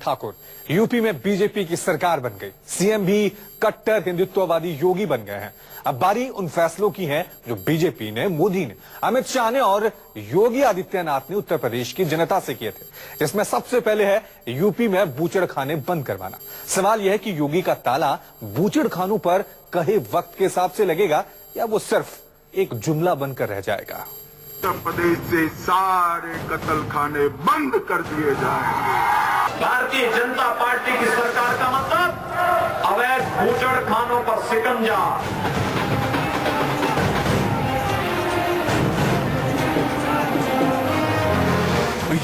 Thakur. UP में BJP की सरकार बन गई, सीएम भी कट्टर हिंदुत्ववादी योगी बन गए हैं। अब बारी उन फैसलों की है जो बीजेपी ने, मोदी ने, अमित शाह ने और योगी आदित्यनाथ ने उत्तर प्रदेश की जनता से किए थे। इसमें सबसे पहले है यूपी में बूचड़खाने बंद करवाना। सवाल यह है कि योगी का ताला बूचड़खानों पर कहे वक्त के हिसाब से लगेगा या वो सिर्फ एक जुमला बनकर रह जाएगा। उत्तर प्रदेश से सारे कत्लखाने बंद कर दिए जाएंगे। भारतीय जनता पार्टी की सरकार का मतलब अवैध बूचड़खानों पर शिकंजा।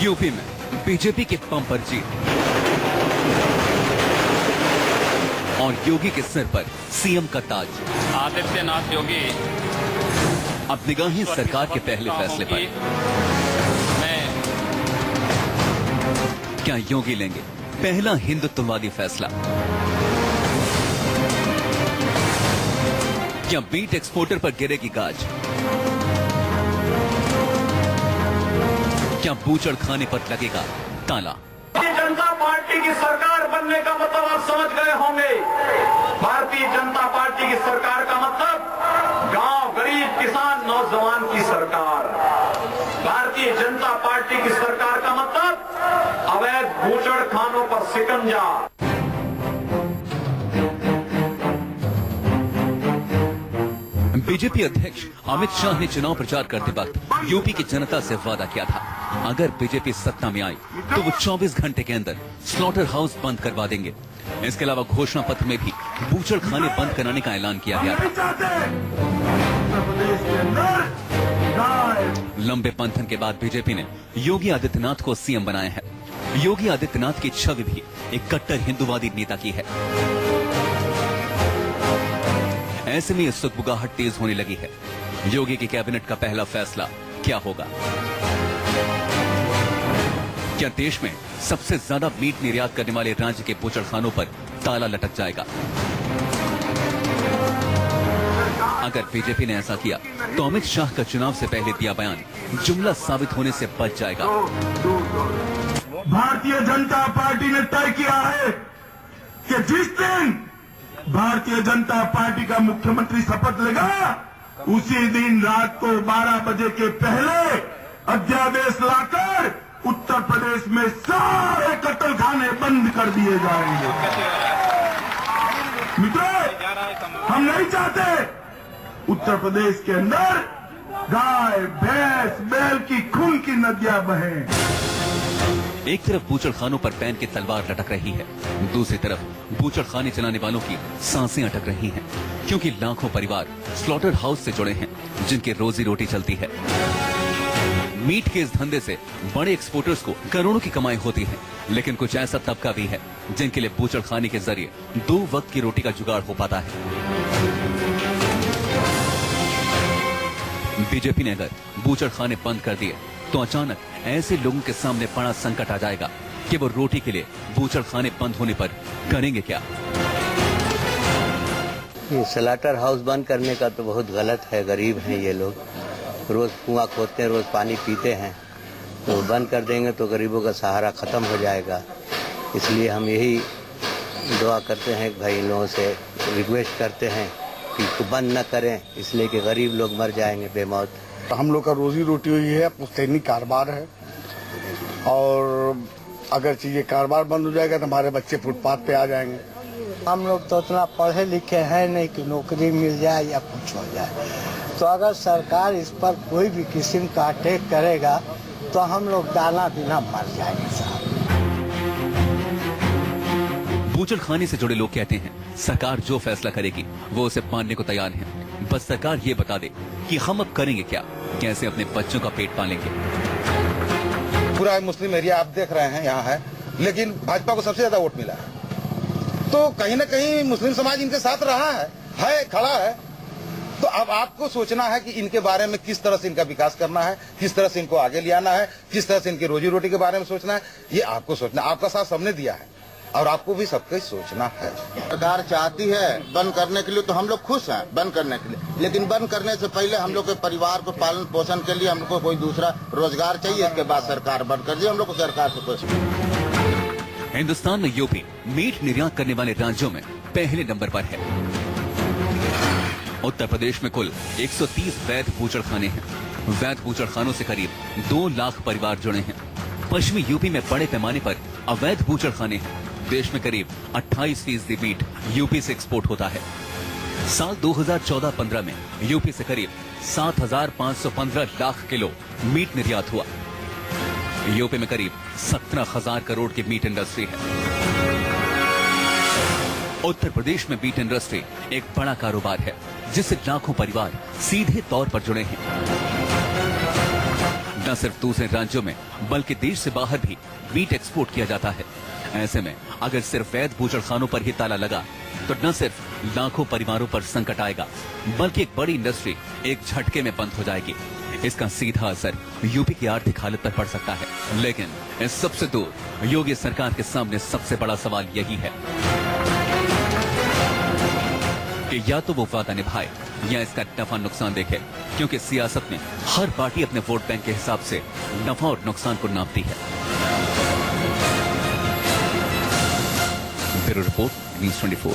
यूपी में बीजेपी के बम्पर जीत और योगी के सिर पर सीएम का ताज। आदित्यनाथ योगी अब निगाहें सरकार के पहले फैसले पर। क्या योगी लेंगे पहला हिंदुत्ववादी फैसला? क्या बीट एक्सपोर्टर पर गिरेगी गाज? क्या बूचड़खाने पर लगेगा ताला? भारतीय जनता पार्टी की सरकार बनने का मतलब आप समझ गए होंगे। भारतीय जनता पार्टी की सरकार का मतलब गांव, गरीब, किसान, नौजवान की सरकार। भारतीय जनता पार्टी की सरकार का मतलब अवैध बूचड़खानों पर शिकंजा। बीजेपी अध्यक्ष अमित शाह ने चुनाव प्रचार करते वक्त यूपी की जनता से वादा किया था, अगर बीजेपी सत्ता में आई तो वो 24 घंटे के अंदर स्लॉटर हाउस बंद करवा देंगे। इसके अलावा घोषणा पत्र में भी बूचड़खाने बंद कराने का ऐलान किया गया था। लंबे मंथन के बाद बीजेपी ने योगी आदित्यनाथ को सीएम बनाया है। योगी आदित्यनाथ की छवि भी एक कट्टर हिंदूवादी नेता की है। ऐसे में सुगबुगाहट तेज होने लगी है। योगी की कैबिनेट का पहला फैसला क्या होगा? क्या देश में सबसे ज्यादा मीट निर्यात करने वाले राज्य के बूचड़खानों पर ताला लटक जाएगा? अगर बीजेपी ने ऐसा किया तो अमित शाह का चुनाव से पहले दिया बयान जुमला साबित होने से बच जाएगा। भारतीय जनता पार्टी ने तय किया है कि जिस दिन भारतीय जनता पार्टी का मुख्यमंत्री शपथ लेगा उसी दिन रात को 12 बजे के पहले अध्यादेश लाकर उत्तर प्रदेश में सारे कत्लखाने बंद कर दिए जाएंगे। मित्रों, हम नहीं चाहते उत्तर प्रदेश के अंदर गाय, भैंस, बैल की खून की नदियां बहें। एक तरफ बूचड़खानों पर पैन की तलवार लटक रही है, दूसरी तरफ बूचड़खाने चलाने वालों की सांसें अटक रही हैं, क्योंकि लाखों परिवार स्लॉटर हाउस से जुड़े हैं जिनकी रोजी रोटी चलती है। मीट के इस धंधे से बड़े एक्सपोर्टर्स को करोड़ों की कमाई होती है, लेकिन कुछ ऐसा तबका भी है जिनके लिए बूचड़खाने के जरिए 2 वक्त की रोटी का जुगाड़ हो पाता है। बीजेपी ने अगर बूचड़खाने बंद कर दिए तो अचानक ऐसे लोगों के सामने बड़ा संकट आ जाएगा कि वो रोटी के लिए बूचड़खाने बंद होने पर करेंगे क्या? ये स्लॉटर हाउस बंद करने का तो बहुत गलत है। गरीब हैं ये लोग, रोज कुआं खोदते हैं, रोज पानी पीते हैं, तो बंद कर देंगे तो गरीबों का सहारा खत्म हो जाएगा। इसलिए हम यही दुआ करते हैं भाई, इन लोगों से रिक्वेस्ट करते हैं कि इसको बंद न करें, इसलिए कि गरीब लोग मर जाएंगे बेमौत। हम लोग का रोजी रोटी हुई है, पुश्तैनी कारोबार है, और अगर ये कारोबार बंद हो जाएगा तो हमारे बच्चे फुटपाथ पे आ जाएंगे। हम लोग तो उतना पढ़े लिखे हैं नहीं कि नौकरी मिल जाए या कुछ हो जाए, तो अगर सरकार इस पर कोई भी किस्म का अटैक करेगा तो हम लोग दाना बिना मर जाएंगे साहब। बूचड़खाने से जुड़े लोग कहते हैं सरकार जो फैसला करेगी वो उसे मानने को तैयार है, बस सरकार ये बता दे कि हम अब करेंगे क्या, कैसे अपने बच्चों का पेट पालेंगे। पूरा मुस्लिम एरिया आप देख रहे हैं यहाँ है, लेकिन भाजपा को सबसे ज्यादा वोट मिला है, तो कहीं न कहीं मुस्लिम समाज इनके साथ रहा है, खड़ा है। तो अब आपको सोचना है कि इनके बारे में किस तरह से इनका विकास करना है, किस तरह से इनको आगे ले आना है, किस तरह से इनकी रोजी रोटी के बारे में सोचना है। ये आपको सोचना, आपका साथ सबने दिया है और आपको भी सबके सोचना है। सरकार चाहती है बंद करने के लिए, तो हम लोग खुश हैं बंद करने के लिए, लेकिन बंद करने से पहले हम लोग के परिवार को पालन पोषण के लिए हम लोग को कोई दूसरा रोजगार चाहिए। इसके बाद सरकार बंद कर दी, हम लोग को सरकार से कुछ। हिंदुस्तान में यूपी मीट निर्यात करने वाले राज्यों में पहले नंबर पर है। उत्तर प्रदेश में कुल 130 वैध बूचड़खाने हैं। वैध बूचड़खानों से करीब 2 लाख परिवार जुड़े हैं। पश्चिमी यूपी में बड़े पैमाने पर अवैध बूचड़खाने हैं। देश में करीब 28% मीट यूपी से एक्सपोर्ट होता है। साल 2014-15 में यूपी से करीब 7,515 लाख किलो मीट निर्यात हुआ। यूपी में करीब 17,000 करोड़ की मीट इंडस्ट्री है। उत्तर प्रदेश में मीट इंडस्ट्री एक बड़ा कारोबार है, जिससे लाखों परिवार सीधे तौर पर जुड़े हैं। न सिर्फ दूसरे राज्यों में बल्कि देश से बाहर भी मीट एक्सपोर्ट किया जाता है। ऐसे में अगर सिर्फ वैध बूचड़खानों पर ही ताला लगा तो न सिर्फ लाखों परिवारों पर संकट आएगा, बल्कि एक बड़ी इंडस्ट्री एक झटके में बंद हो जाएगी। इसका सीधा असर यूपी की आर्थिक हालत पर पड़ सकता है। लेकिन इस सबसे दूर योगी सरकार के सामने सबसे बड़ा सवाल यही है कि या तो वो वादा निभाए या इसका नफा नुकसान देखे, क्योंकि सियासत में हर पार्टी अपने वोट बैंक के हिसाब से नफा और नुकसान को नापती है। Bureau report, news 24।